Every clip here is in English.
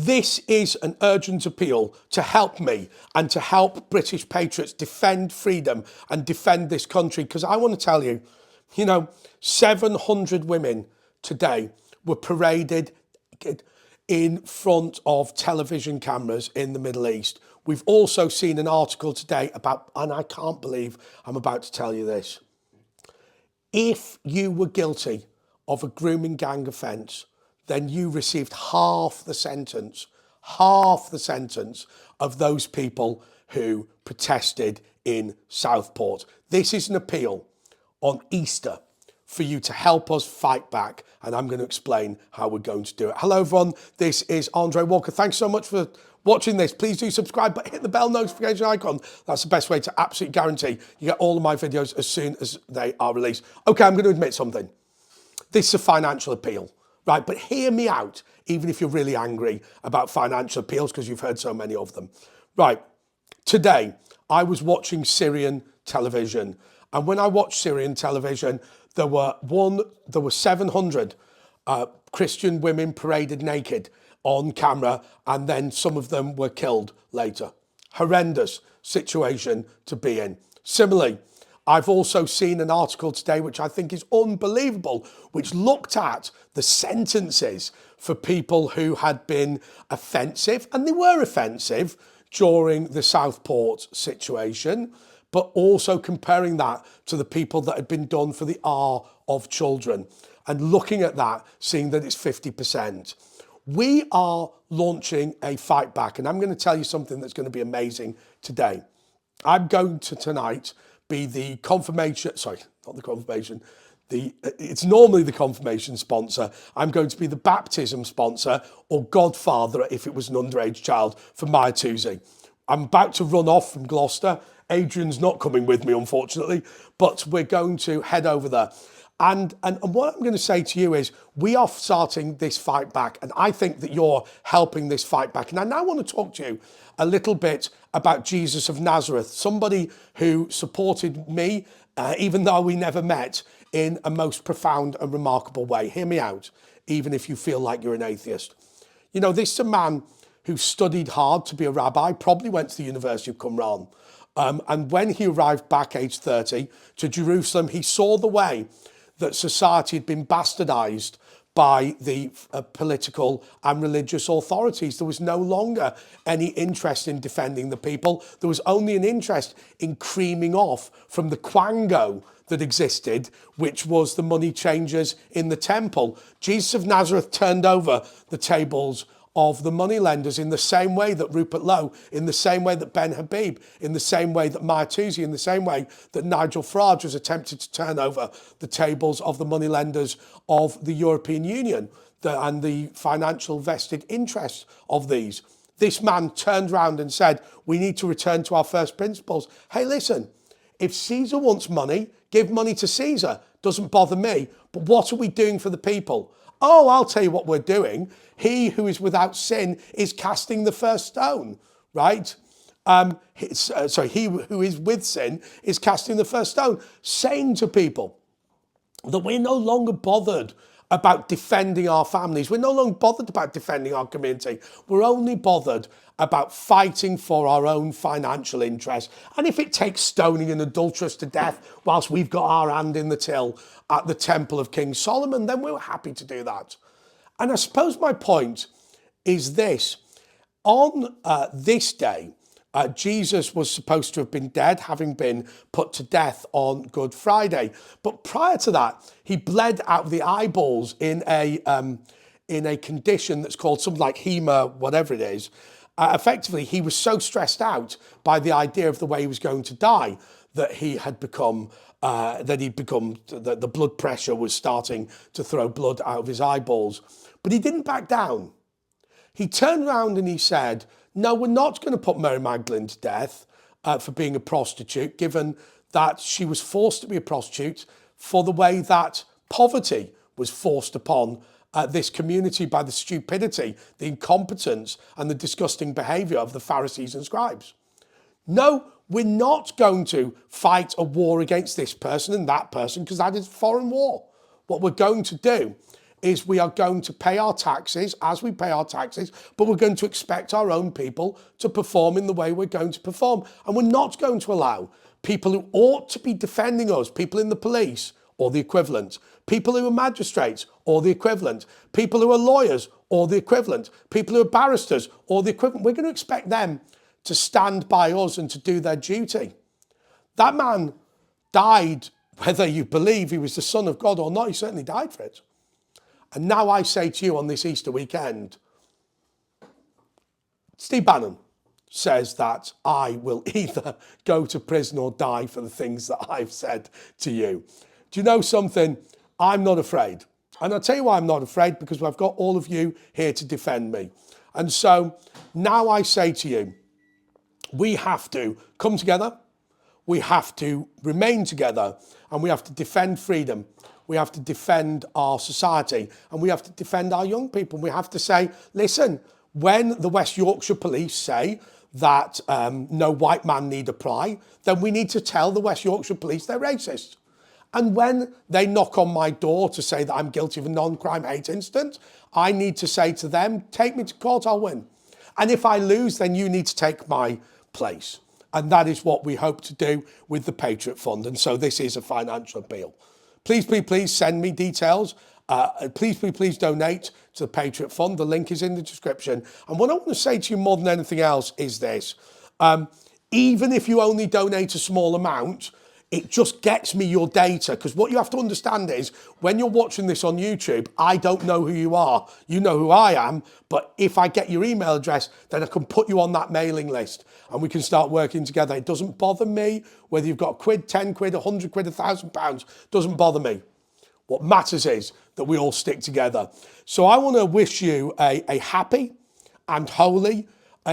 This is an urgent appeal to help me and to help British patriots defend freedom and defend this country. Because I want to tell you, 700 women today were paraded in front of television cameras in the Middle East. We've also seen an article today about, and I can't believe I'm about to tell you this. If you were guilty of a grooming gang offence, then you received half the sentence of those people who protested in Southport. This is an appeal on Easter for you to help us fight back, and I'm going to explain how we're going to do it. Hello everyone, this is Andre Walker. Thanks so much for watching this. Please do subscribe, but hit the bell notification icon. That's the best way to absolutely guarantee you get all of my videos as soon as they are released. Okay, I'm going to admit something. This is a financial appeal, right? But hear me out, even if you're really angry about financial appeals because you've heard so many of them. Right, today I was watching Syrian television, and when I watched Syrian television, there were 700 Christian women paraded naked on camera, and then some of them were killed later. Horrendous situation to be in. Similarly, I've also seen an article today which I think is unbelievable, which looked at the sentences for people who had been offensive, and they were offensive during the Southport situation, but also comparing that to the people that had been done for the R of children, and looking at that, seeing that it's 50%. We are launching a fight back, and I'm going to tell you something that's going to be amazing today. I'm going to tonight be the confirmation, sorry, not the confirmation, it's normally the confirmation sponsor. I'm going to be the baptism sponsor, or godfather if it was an underage child, for Maya Toosey. I'm about to run off from Gloucester. Adrian's not coming with me, unfortunately, but we're going to head over there. And what I'm going to say to you is, we are starting this fight back, and I think that you're helping this fight back. And I now want to talk to you a little bit about Jesus of Nazareth, somebody who supported me, even though we never met, in a most profound and remarkable way. Hear me out, even if you feel like you're an atheist. This is a man who studied hard to be a rabbi, probably went to the University of Qumran. And when he arrived back aged 30 to Jerusalem, he saw the way that society had been bastardized by the political and religious authorities. There was no longer any interest in defending the people. There was only an interest in creaming off from the quango that existed, which was the money changers in the temple. Jesus of Nazareth turned over the tables of the moneylenders in the same way that Rupert Lowe, in the same way that Ben Habib, in the same way that Maya Toosey, in the same way that Nigel Farage was attempted to turn over the tables of the moneylenders of the European Union and the financial vested interests of these. This man turned around and said, we need to return to our first principles. Hey, listen, if Caesar wants money, give money to Caesar. Doesn't bother me. But what are we doing for the people? Oh, I'll tell you what we're doing. He who is without sin is casting the first stone, right? He who is with sin is casting the first stone, saying to people that we're no longer bothered about defending our families. We're no longer bothered about defending our community. We're only bothered about fighting for our own financial interests. And if it takes stoning an adulteress to death whilst we've got our hand in the till at the temple of King Solomon, then we're happy to do that. And I suppose my point is this. On this day, Jesus was supposed to have been dead, having been put to death on Good Friday. But prior to that, he bled out of the eyeballs in a condition that's called something like hema, whatever it is. Effectively, he was so stressed out by the idea of the way he was going to die that he had become, the blood pressure was starting to throw blood out of his eyeballs. But he didn't back down. He turned around and he said, no, we're not going to put Mary Magdalene to death for being a prostitute, given that she was forced to be a prostitute for the way that poverty was forced upon this community by the stupidity, the incompetence, and the disgusting behaviour of the Pharisees and scribes. No, we're not going to fight a war against this person and that person, because that is a foreign war. What we're going to do is we are going to pay our taxes as we pay our taxes, but we're going to expect our own people to perform in the way we're going to perform. And we're not going to allow people who ought to be defending us, people in the police or the equivalent, people who are magistrates or the equivalent, people who are lawyers or the equivalent, people who are barristers or the equivalent. We're going to expect them to stand by us and to do their duty. That man died, whether you believe he was the Son of God or not, he certainly died for it. And now I say to you on this Easter weekend, Steve Bannon says that I will either go to prison or die for the things that I've said to you. Do you know something? I'm not afraid. And I'll tell you why I'm not afraid, because I've got all of you here to defend me. And so now I say to you, we have to come together, we have to remain together, and we have to defend freedom. We have to defend our society, and we have to defend our young people. We have to say, listen, when the West Yorkshire police say that no white man need apply, then we need to tell the West Yorkshire police they're racist. And when they knock on my door to say that I'm guilty of a non-crime hate incident, I need to say to them, take me to court, I'll win. And if I lose, then you need to take my place. And that is what we hope to do with the Patriot Fund. And so this is a financial appeal. Please, please, please send me details. Please, please, please donate to the Patriot Fund. The link is in the description. And what I want to say to you more than anything else is this. Even if you only donate a small amount, it just gets me your data, because what you have to understand is when you're watching this on YouTube, I don't know who you are. You know who I am, but if I get your email address, then I can put you on that mailing list and we can start working together. It doesn't bother me whether you've got a quid, 10 quid, 100 quid, £1,000, doesn't bother me. What matters is that we all stick together. So I want to wish you a happy and holy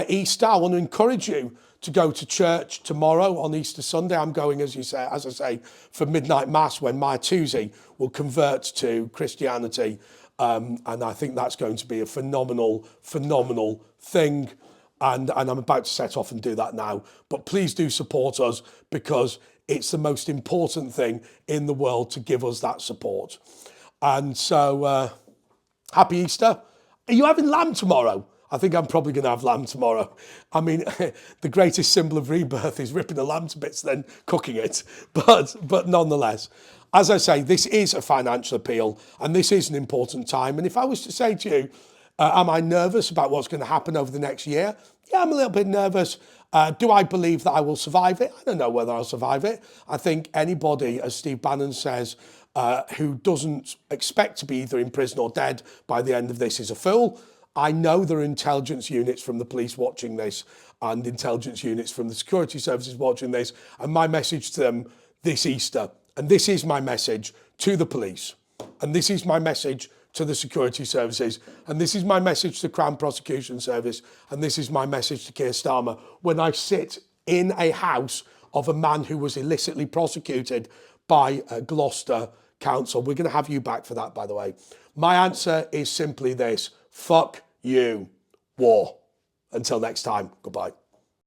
Easter. I want to encourage you to go to church tomorrow on Easter Sunday. I'm going, as I say, for midnight mass when my Tuesday will convert to Christianity. And I think that's going to be a phenomenal, phenomenal thing. And I'm about to set off and do that now. But please do support us, because it's the most important thing in the world to give us that support. And so, happy Easter. Are you having lamb tomorrow? I think I'm probably going to have lamb tomorrow. I mean, the greatest symbol of rebirth is ripping a lamb to bits, then cooking it. But nonetheless, as I say, this is a financial appeal, and this is an important time. And if I was to say to you, am I nervous about what's going to happen over the next year? Yeah, I'm a little bit nervous. Do I believe that I will survive it? I don't know whether I'll survive it. I think anybody, as Steve Bannon says, who doesn't expect to be either in prison or dead by the end of this is a fool. I know there are intelligence units from the police watching this and intelligence units from the security services watching this. And my message to them this Easter, and this is my message to the police, and this is my message to the security services, and this is my message to the Crown Prosecution Service, and this is my message to Keir Starmer. When I sit in a house of a man who was illicitly prosecuted by Gloucester Council, we're going to have you back for that, by the way. My answer is simply this: fuck you, war. Until next time, goodbye.